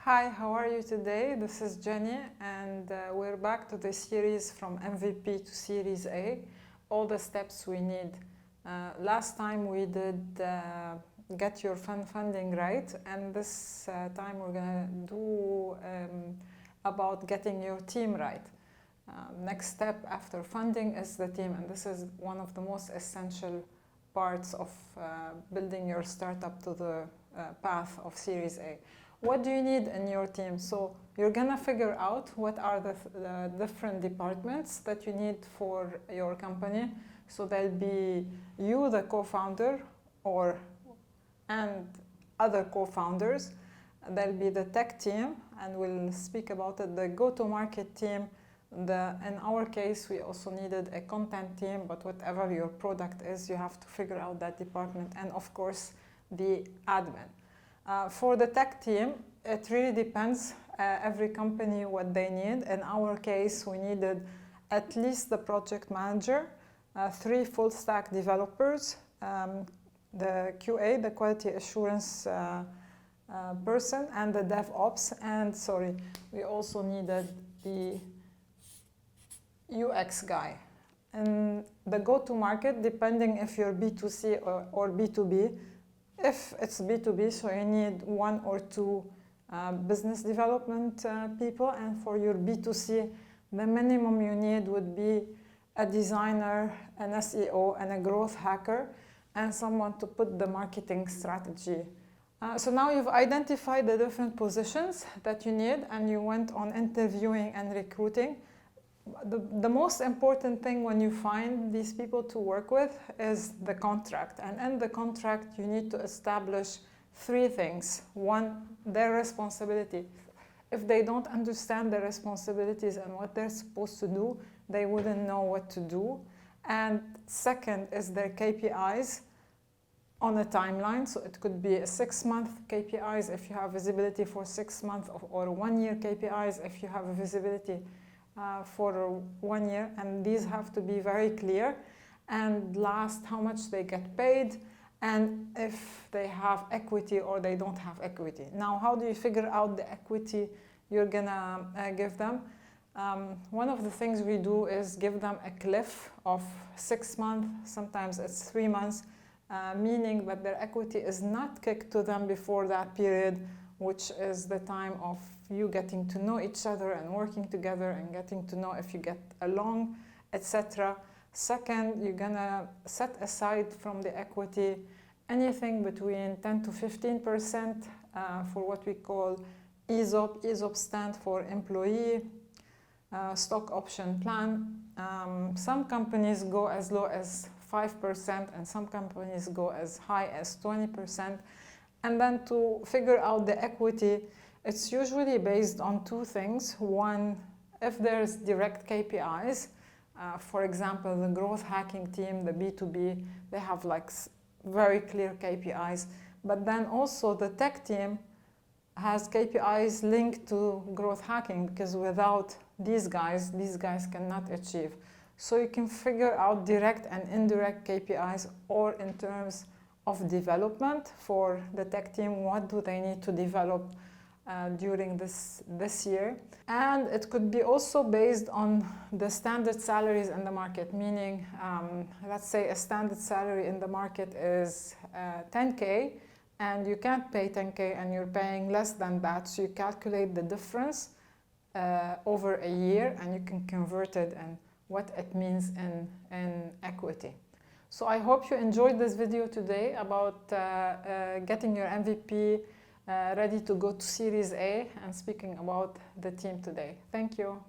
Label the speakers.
Speaker 1: Hi, how are you today? This is Genny, and we're back to the series from MVP to Series A, all the steps we need. Last time we did get your funding right, and this time we're going to do about getting your team right. Next step after funding is the team, and this is one of the most essential parts of building your startup to the path of Series A. What do you need in your team? So you're gonna figure out what are the different departments that you need for your company. So there'll be you, the co-founder, and other co-founders. There'll be the tech team, and we'll speak about it, the go-to-market team. In our case, we also needed a content team, but whatever your product is, you have to figure out that department, and of course, the admin. For the tech team, it really depends, every company what they need. In our case, we needed at least the project manager, 3 full stack developers, the QA, the quality assurance person, and the DevOps. And we also needed the UX guy. And the go-to-market, depending if you're B2C or B2B, if it's B2B, so you need 1 or 2 business development people, and for your B2C, the minimum you need would be a designer, an SEO, and a growth hacker, and someone to put the marketing strategy. So now you've identified the different positions that you need, and you went on interviewing and recruiting. The most important thing when you find these people to work with is the contract. And in the contract, you need to establish 3 things. 1, their responsibility. If they don't understand their responsibilities and what they're supposed to do, they wouldn't know what to do. And second is their KPIs on a timeline. So it could be a 6-month KPIs if you have visibility for 6 months, or 1-year KPIs if you have a visibility for 1 year, and these have to be very clear. And last, how much they get paid, and if they have equity or they don't have equity. Now, how do you figure out the equity you're gonna give them? One of the things we do is give them a cliff of 6 months, sometimes it's 3 months, meaning that their equity is not kicked to them before that period, which is the time of you getting to know each other and working together and getting to know if you get along, etc. Second, you're gonna set aside from the equity anything between 10 to 15% for what we call ESOP. ESOP stands for employee stock option plan. Some companies go as low as 5%, and some companies go as high as 20%. And then to figure out the equity, it's usually based on 2 things. 1, if there's direct KPIs, for example, the growth hacking team, the B2B, they have like very clear KPIs. But then also the tech team has KPIs linked to growth hacking, because without these guys cannot achieve. So you can figure out direct and indirect KPIs, or in terms of development for the tech team, what do they need to develop during this year. And it could be also based on the standard salaries in the market, meaning let's say a standard salary in the market is 10K, and you can't pay 10K and you're paying less than that, so you calculate the difference over a year, and you can convert it and what it means in equity. So I hope you enjoyed this video today about getting your MVP ready to go to Series A, and speaking about the team today. Thank you.